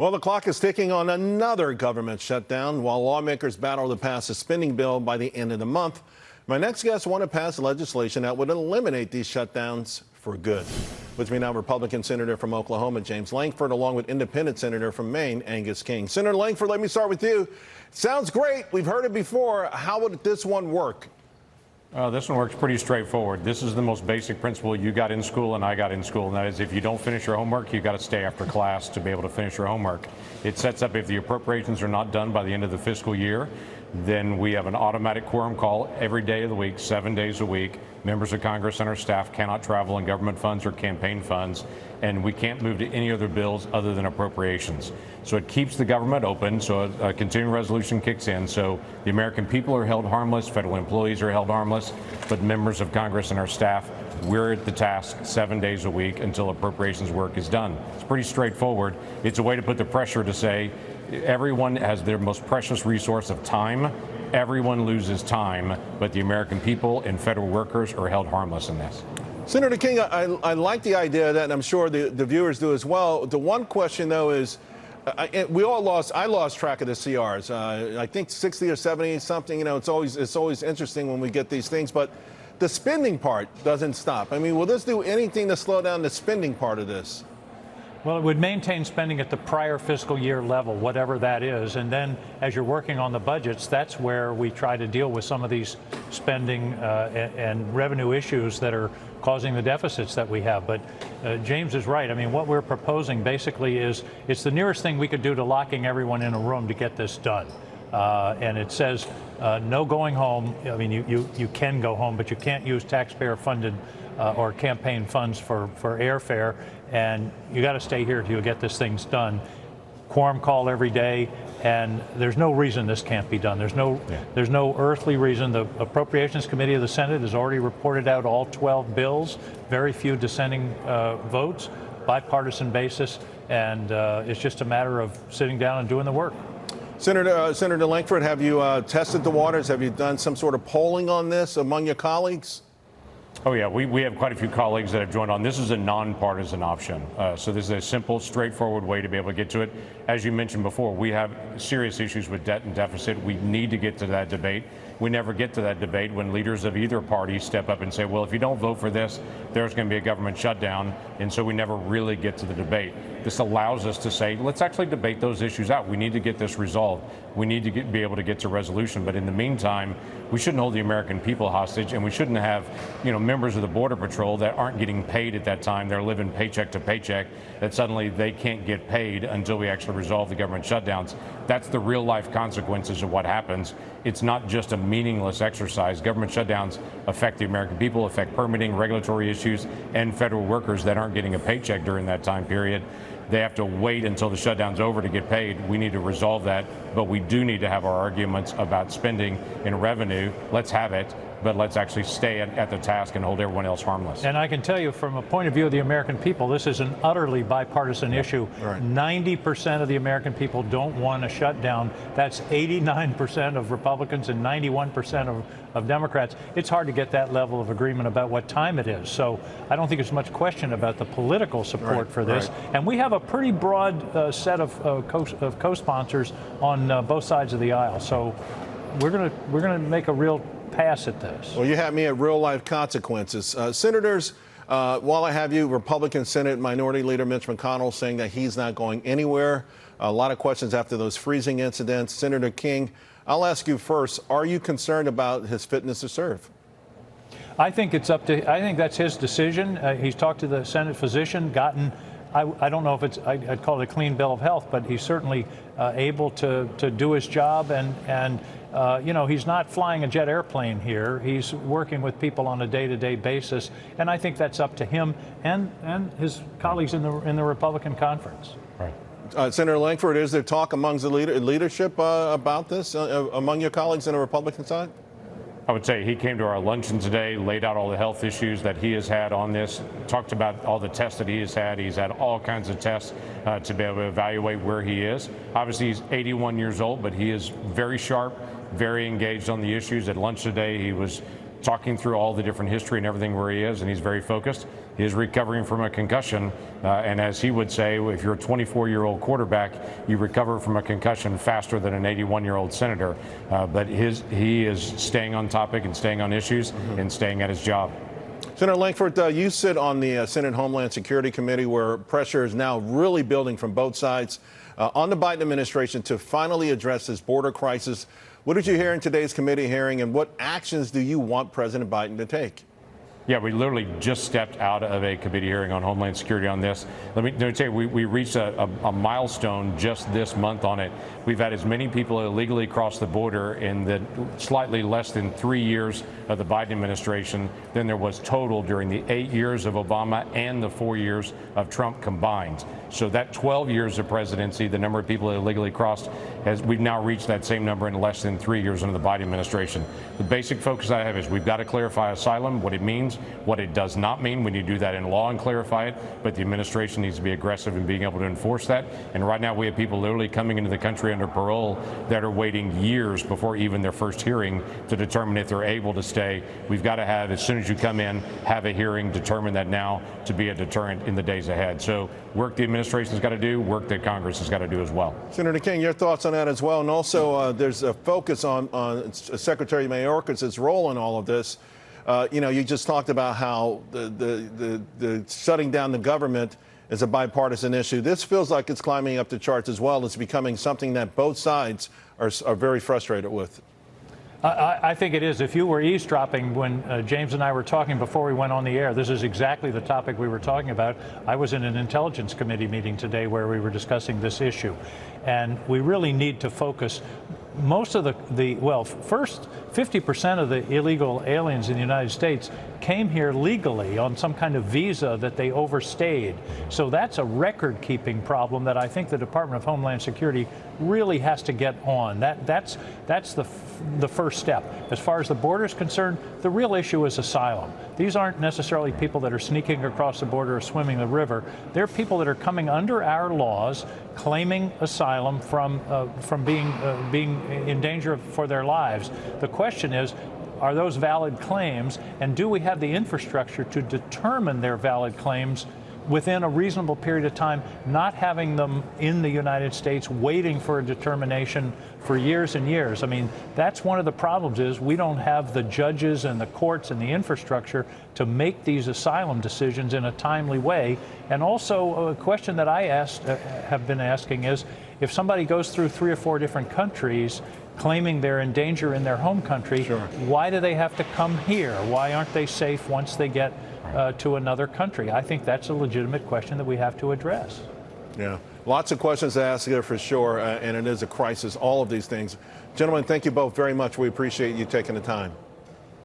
Well, the clock is ticking on another government shutdown while lawmakers battle to pass a spending bill by the end of the month. My next guests want to pass legislation that would eliminate these shutdowns for good. With me now, Republican Senator from Oklahoma, James Lankford, along with Independent Senator from Maine, Angus King. Senator Lankford, let me start with you. Sounds great. We've heard it before. How would this one work? This one works pretty straightforward. This is the most basic principle you got in school and I got in school, and that is if you don't finish your homework, you got to stay after class to be able to finish your homework. It sets up if the appropriations are not done by the end of the fiscal year, then we have an automatic quorum call every day of the week, 7 days a week. Members of Congress and our staff cannot travel in government funds or campaign funds, and we can't move to any other bills other than appropriations. So it keeps the government open, so a continuing resolution kicks in. So the American people are held harmless, federal employees are held harmless, but members of Congress and our staff, we're at the task 7 days a week until appropriations work is done. It's pretty straightforward. It's a way to put the pressure to say everyone has their most precious resource of time. Everyone loses time, but the American people and federal workers are held harmless in this. Senator King, I like the idea that, and I'm sure the viewers do as well. The one question, though, is I lost track of the CRs. I think 60 or 70 something. You know, it's always interesting when we get these things, but the spending part doesn't stop. I mean, will this do anything to slow down the spending part of this? Well, it would maintain spending at the prior fiscal year level, whatever that is. And then as you're working on the budgets, that's where we try to deal with some of these spending and revenue issues that are causing the deficits that we have. But James is right. I mean, what we're proposing basically is it's the nearest thing we could do to locking everyone in a room to get this done. And it says no going home. I mean, you can go home, but you can't use taxpayer-funded or campaign funds for airfare, and you got to stay here till you get this thing's done. Quorum call every day, and there's no reason this can't be done. There's no earthly reason. The Appropriations Committee of the Senate has already reported out all 12 bills, very few dissenting votes, bipartisan basis, and it's just a matter of sitting down and doing the work. Senator Lankford, have you tested the waters? Have you done some sort of polling on this among your colleagues? Oh, yeah, we have quite a few colleagues that have joined on. This is a nonpartisan option. So this is a simple, straightforward way to be able to get to it. As you mentioned before, we have serious issues with debt and deficit. We need to get to that debate. We never get to that debate when leaders of either party step up and say, well, if you don't vote for this, there's going to be a government shutdown. And so we never really get to the debate. This allows us to say, let's actually debate those issues out. We need to get this resolved. We need to be able to get to resolution. But in the meantime, we shouldn't hold the American people hostage, and we shouldn't have, members of the Border Patrol that aren't getting paid at that time. They're living paycheck to paycheck, that suddenly they can't get paid until we actually resolve the government shutdowns. That's the real life consequences of what happens. It's not just a meaningless exercise. Government shutdowns affect the American people, affect permitting, regulatory issues, and federal workers that aren't getting a paycheck during that time period. They have to wait until the shutdown's over to get paid. We need to resolve that, but we do need to have our arguments about spending and revenue. Let's have it, but let's actually stay at the task and hold everyone else harmless. And I can tell you from a point of view of the American people, this is an utterly bipartisan issue. Right. 90% of the American people don't want a shutdown. That's 89% of Republicans and 91% of Democrats. It's hard to get that level of agreement about what time it is. So I don't think there's much question about the political support for this. Right. And we have a pretty broad set of co-sponsors on both sides of the aisle. So we're gonna make a real pass at this. Well, you have me at real life consequences. Senators, while I have you, Republican Senate Minority Leader Mitch McConnell saying that he's not going anywhere. A lot of questions after those freezing incidents. Senator King, I'll ask you first. Are you concerned about his fitness to serve? I think I think that's his decision. He's talked to the Senate physician, gotten, I don't know if I'd call it a clean bill of health, but he's certainly able to do his job. And he's not flying a jet airplane here. He's working with people on a day-to-day basis. And I think that's up to him and his colleagues in the Republican conference. Right. Senator Lankford, is there talk amongst the leadership about this among your colleagues on the Republican side? I would say he came to our luncheon today, laid out all the health issues that he has had on this, talked about all the tests that he has had. He's had all kinds of tests to be able to evaluate where he is. Obviously, he's 81 years old, but he is very sharp, very engaged on the issues. At lunch today, he was talking through all the different history and everything where he is, and he's very focused. He is recovering from a concussion, and as he would say, if you're a 24-year-old quarterback, you recover from a concussion faster than an 81-year-old senator. But he is staying on topic and staying on issues and staying at his job. Senator Lankford, you sit on the Senate Homeland Security Committee, where pressure is now really building from both sides on the Biden administration to finally address this border crisis. What did you hear in today's committee hearing, and what actions do you want President Biden to take? Yeah, we literally just stepped out of a committee hearing on Homeland Security on this. Let me tell you, we reached a milestone just this month on it. We've had as many people illegally cross the border in the slightly less than 3 years of the Biden administration than there was total during the 8 years of Obama and the 4 years of Trump combined. So that 12 years of presidency, the number of people that illegally crossed, we've now reached that same number in less than 3 years under the Biden administration. The basic focus I have is we've got to clarify asylum, what it means, what it does not mean. We need to do that in law and clarify it, but the administration needs to be aggressive in being able to enforce that. And right now we have people literally coming into the country under parole that are waiting years before even their first hearing to determine if they're able to stay. We've got to have, as soon as you come in, have a hearing, determine that now to be a deterrent in the days ahead. So work the administration's got to do, work that Congress has got to do as well. Senator King, your thoughts on that as well. And also there's a focus on Secretary Mayorkas' role in all of this. You just talked about how the shutting down the government is a bipartisan issue. This feels like it's climbing up the charts as well. It's becoming something that both sides are very frustrated with. I think it is. If you were eavesdropping when James and I were talking before we went on the air, this is exactly the topic we were talking about. I was in an Intelligence Committee meeting today where we were discussing this issue. And we really need to focus. Most of first 50% of the illegal aliens in the United States came here legally on some kind of visa that they overstayed. So that's a record-keeping problem that I think the Department of Homeland Security really has to get on. That's the first step. As far as the border is concerned, the real issue is asylum. These aren't necessarily people that are sneaking across the border or swimming the river. They're people that are coming under our laws, claiming asylum from being in danger for their lives. The question is, are those valid claims, and do we have the infrastructure to determine their valid claims within a reasonable period of time, not having them in the United States waiting for a determination for years and years? I mean, that's one of the problems, is we don't have the judges and the courts and the infrastructure to make these asylum decisions in a timely way. And also a question that I have been asking is, if somebody goes through 3 or 4 different countries claiming they're in danger in their home country, sure, why do they have to come here? Why aren't they safe once they get to another country? I think that's a legitimate question that we have to address. Yeah, lots of questions to ask there for sure, and it is a crisis, all of these things. Gentlemen, thank you both very much. We appreciate you taking the time.